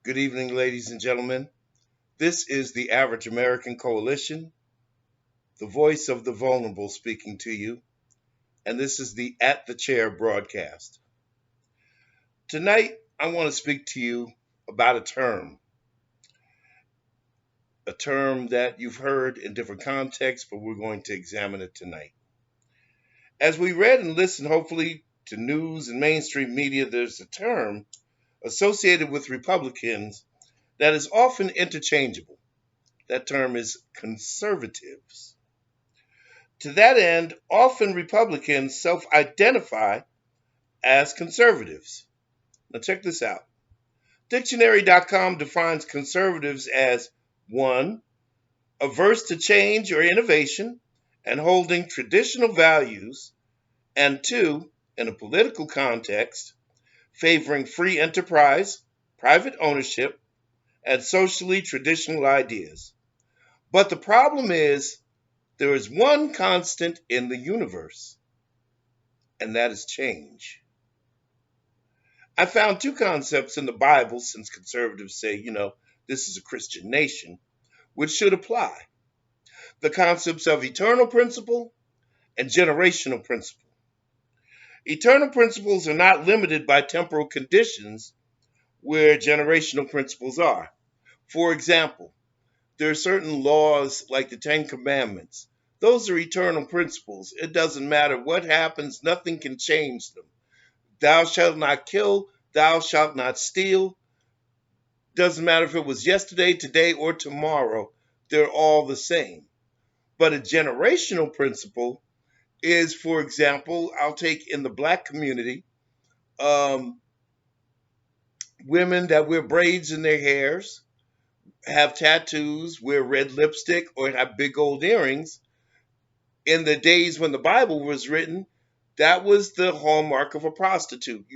Good evening, ladies and gentlemen. This is the Average American Coalition, the voice of the vulnerable speaking to you, and this is the At the Chair broadcast. Tonight, I want to speak to you about a term that you've heard in different contexts, but we're going to examine it tonight. As we read and listened, hopefully, to news and mainstream media, there's a term associated with Republicans that is often interchangeable. That term is conservatives. To that end, often Republicans self-identify as conservatives. Now check this out. Dictionary.com defines conservatives as 1. Averse to change or innovation and holding traditional values, and 2. In a political context, favoring free enterprise, private ownership, and socially traditional ideas. But the problem is, there is one constant in the universe, and that is change. I found two concepts in the Bible, since conservatives say, this is a Christian nation, which should apply. The concepts of eternal principle and generational principle. Eternal principles are not limited by temporal conditions where generational principles are. For example, there are certain laws like the Ten Commandments. Those are eternal principles. It doesn't matter what happens, nothing can change them. Thou shalt not kill, thou shalt not steal. Doesn't matter if it was yesterday, today, or tomorrow, they're all the same. But a generational principle is, for example, I'll take in the Black community, women that wear braids in their hairs, have tattoos, wear red lipstick, or have big gold earrings. In the days when the Bible was written, that was the hallmark of a prostitute.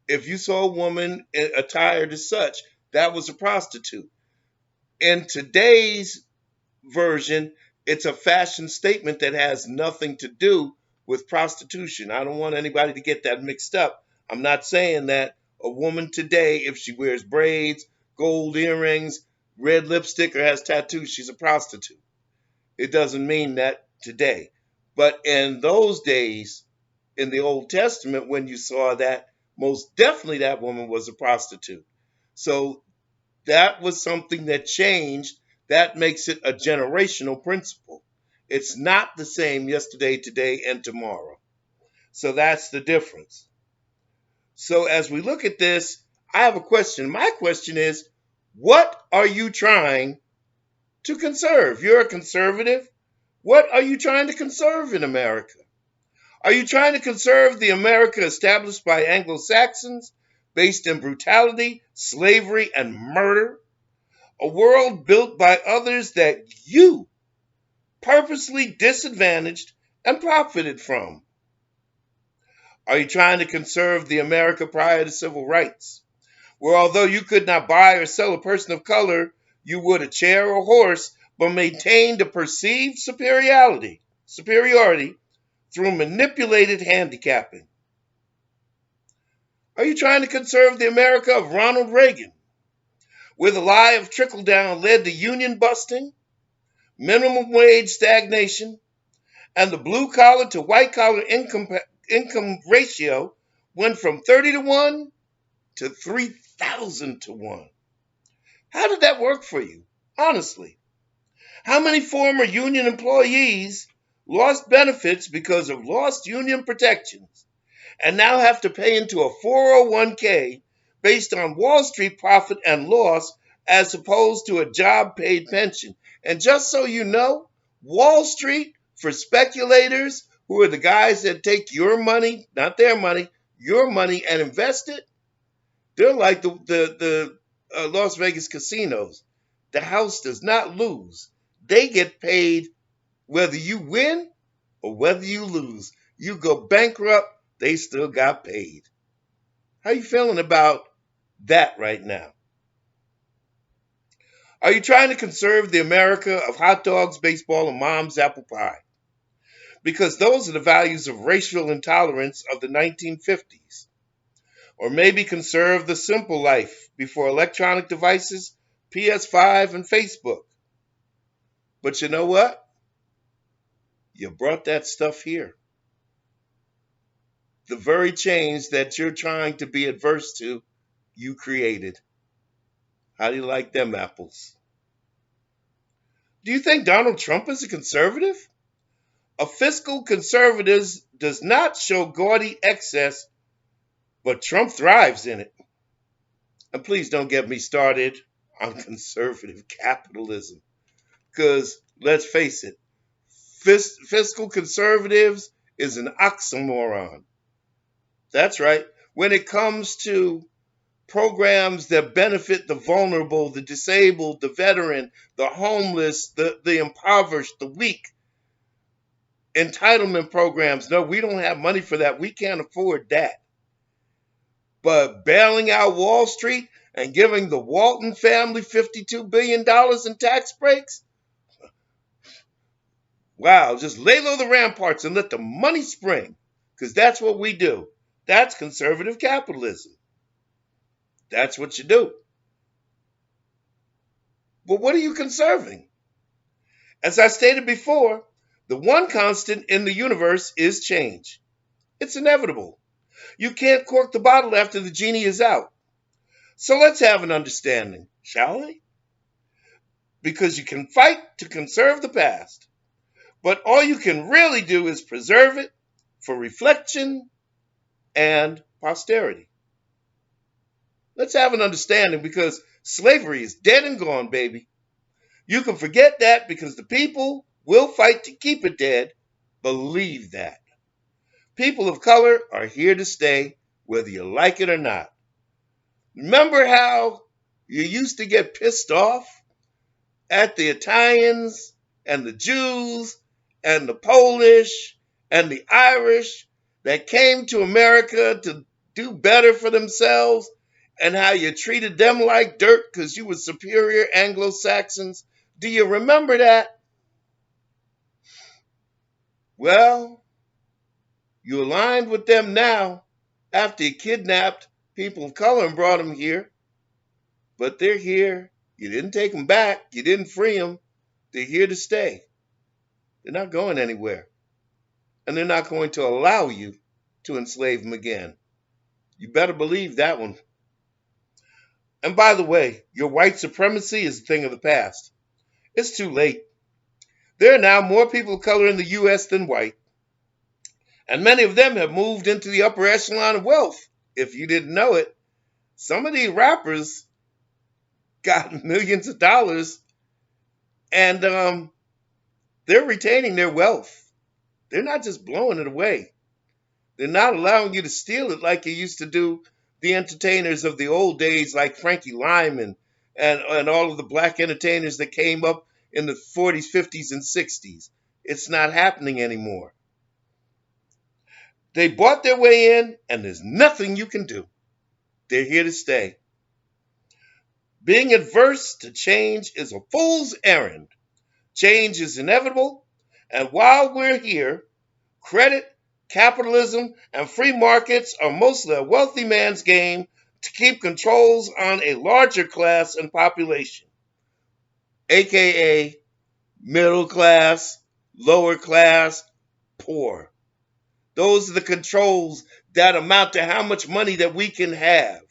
If you saw a woman attired as such, that was a prostitute. In today's version, it's a fashion statement that has nothing to do with prostitution. I don't want anybody to get that mixed up. I'm not saying that a woman today, if she wears braids, gold earrings, red lipstick, or has tattoos, she's a prostitute. It doesn't mean that today. But in those days, in the Old Testament, when you saw that, most definitely that woman was a prostitute. So that was something that changed. That makes it a generational principle. It's not the same yesterday, today, and tomorrow. So that's the difference. So as we look at this, I have a question. My question is, what are you trying to conserve? You're a conservative. What are you trying to conserve in America? Are you trying to conserve the America established by Anglo-Saxons, based in brutality, slavery, and murder? A world built by others that you purposely disadvantaged and profited from? Are you trying to conserve the America prior to civil rights, where although you could not buy or sell a person of color, you would a chair or horse, but maintained a perceived superiority through manipulated handicapping? Are you trying to conserve the America of Ronald Reagan, where the lie of trickle-down led to union busting, minimum wage stagnation, and the blue-collar to white-collar income ratio went from 30 to 1 to 3,000 to 1? How did that work for you, honestly? How many former union employees lost benefits because of lost union protections and now have to pay into a 401k based on Wall Street profit and loss as opposed to a job-paid pension? And just so you know, Wall Street, for speculators who are the guys that take your money, not their money, your money and invest it, they're like the Las Vegas casinos. The house does not lose. They get paid whether you win or whether you lose. You go bankrupt, they still got paid. How you feeling about that right now? Are you trying to conserve the America of hot dogs, baseball, and mom's apple pie? Because those are the values of racial intolerance of the 1950s. Or maybe conserve the simple life before electronic devices, PS5, and Facebook. But you know what? You brought that stuff here. The very change that you're trying to be adverse to, you created. How do you like them apples? Do you think Donald Trump is a conservative? A fiscal conservative does not show gaudy excess, but Trump thrives in it. And please don't get me started on conservative capitalism. Because let's face it, fiscal conservatives is an oxymoron. That's right. When it comes to programs that benefit the vulnerable, the disabled, the veteran, the homeless, the impoverished, the weak, entitlement programs, no, we don't have money for that. We can't afford that. But bailing out Wall Street and giving the Walton family $52 billion in tax breaks? Wow, just lay low the ramparts and let the money spring, because that's what we do. That's conservative capitalism. That's what you do. But what are you conserving? As I stated before, the one constant in the universe is change. It's inevitable. You can't cork the bottle after the genie is out. So let's have an understanding, shall we? Because you can fight to conserve the past, but all you can really do is preserve it for reflection and posterity. Let's have an understanding, because slavery is dead and gone, baby. You can forget that, because the people will fight to keep it dead. Believe that. People of color are here to stay, whether you like it or not. Remember how you used to get pissed off at the Italians and the Jews and the Polish and the Irish that came to America to do better for themselves, and how you treated them like dirt because you were superior Anglo-Saxons? Do you remember that? Well, you aligned with them now after you kidnapped people of color and brought them here. But they're here. You didn't take them back. You didn't free them. They're here to stay. They're not going anywhere. And they're not going to allow you to enslave them again. You better believe that one. And by the way, your white supremacy is a thing of the past. It's too late. There are now more people of color in the U.S. than white. And many of them have moved into the upper echelon of wealth. If you didn't know it, some of these rappers got millions of dollars, and they're retaining their wealth. They're not just blowing it away. They're not allowing you to steal it like you used to do the entertainers of the old days, like Frankie Lyman and all of the black entertainers that came up in the 40s, 50s, and 60s. It's not happening anymore. They bought their way in, and there's nothing you can do. They're here to stay. Being adverse to change is a fool's errand. Change is inevitable, and while we're here, credit, capitalism, and free markets are mostly a wealthy man's game to keep controls on a larger class and population, aka middle class, lower class, poor. Those are the controls that amount to how much money that we can have.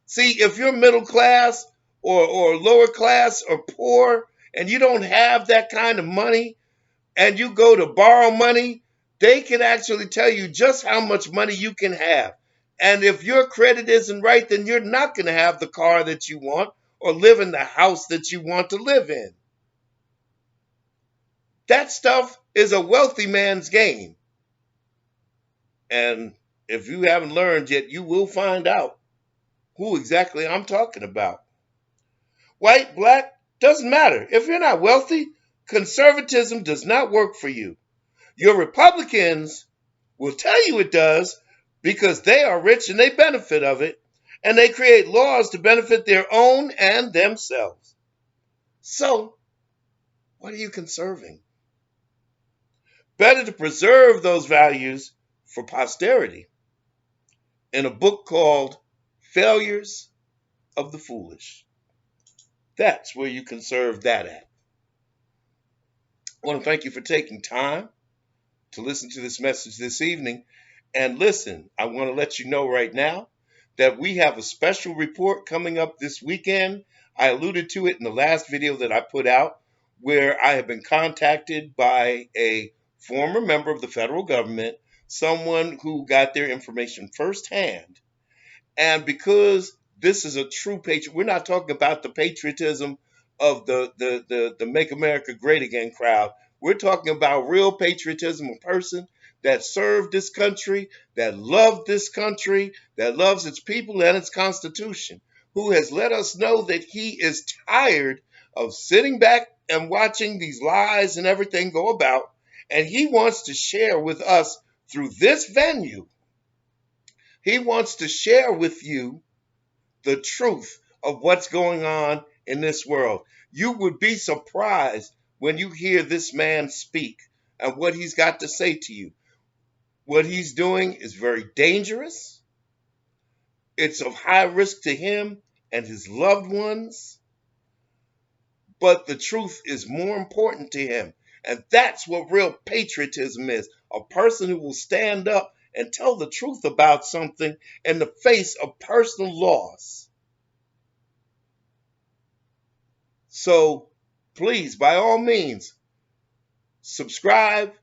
See, if you're middle class or lower class or poor, and you don't have that kind of money, and you go to borrow money, they can actually tell you just how much money you can have. And if your credit isn't right, then you're not going to have the car that you want or live in the house that you want to live in. That stuff is a wealthy man's game. And if you haven't learned yet, you will find out who exactly I'm talking about. White, black, doesn't matter. If you're not wealthy, conservatism does not work for you. Your Republicans will tell you it does, because they are rich and they benefit of it, and they create laws to benefit their own and themselves. So, what are you conserving? Better to preserve those values for posterity. in a book called Failures of the Foolish. That's where you conserve that at. I want to thank you for taking time to listen to this message this evening. And listen, I want to let you know right now that we have a special report coming up this weekend. I alluded to it in the last video that I put out, where I have been contacted by a former member of the federal government, someone who got their information firsthand. And because this is a true patriot, we're not talking about the patriotism of the Make America Great Again crowd. We're talking about real patriotism, a person that served this country, that loved this country, that loves its people and its Constitution, who has let us know that he is tired of sitting back and watching these lies and everything go about. And he wants to share with us through this venue. He wants to share with you the truth of what's going on in this world. You would be surprised when you hear this man speak and what he's got to say to you. What he's doing is very dangerous. It's of high risk to him and his loved ones. But the truth is more important to him. And that's what real patriotism is. A person who will stand up and tell the truth about something in the face of personal loss. So please, by all means, subscribe,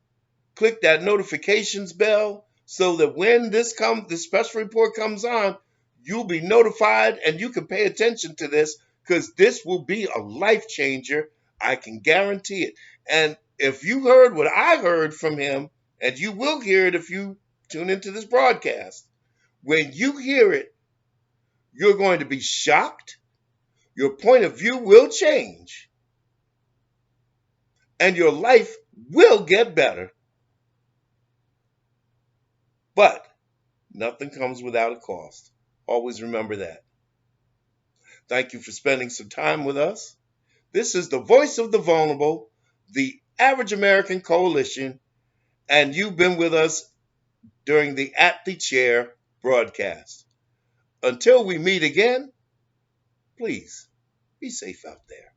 click that notifications bell so that when this special report comes on, you'll be notified and you can pay attention to this, because this will be a life changer. I can guarantee it. And if you heard what I heard from him, and you will hear it if you tune into this broadcast, when you hear it, you're going to be shocked. Your point of view will change. And your life will get better. But nothing comes without a cost. Always remember that. Thank you for spending some time with us. This is the voice of the vulnerable, the Average American Coalition, and you've been with us during the At the Chair broadcast. Until we meet again, please be safe out there.